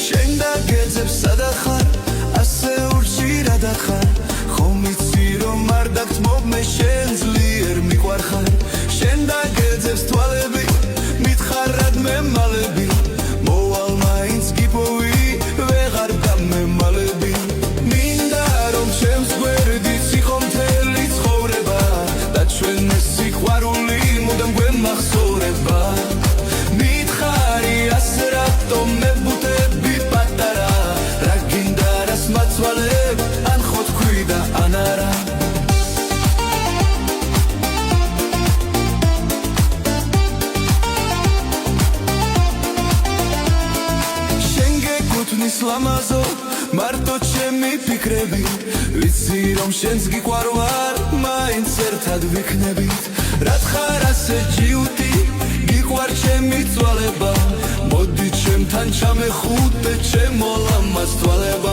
შენ და გეძებს სადა ხარ ასე ურჩი რა დახარ ხომ იცი რომ არ დაგთმობ მე შენ ძლიერ მიყვარხარ შენ და გეძებს თვალები მითხარ რადმე მალები მოვალ მაინც გიპოვი ვეღარ გამემალები მინდა რომ ჩემს გვერდით იყო მთელი ცხოვრება და ჩვენ ეს სიყვარული მუდამ გვემახსოვრება მითხარი ასე რატომ მებუტები პატარა რა გინდა რას მაცვალებ ან ხო თქვი და ან არა ლამაზო მარტო ჩემი ფიქრები ვიცი რომ შენს გიყვარვარ მაინც ერთად ვიქნებით რაც ხარ ასე ჯიუტი გიყვარ ჩემი წვალება მოდი ჩემთან ჩამეხუტე ჩემო ლამაზ თვალება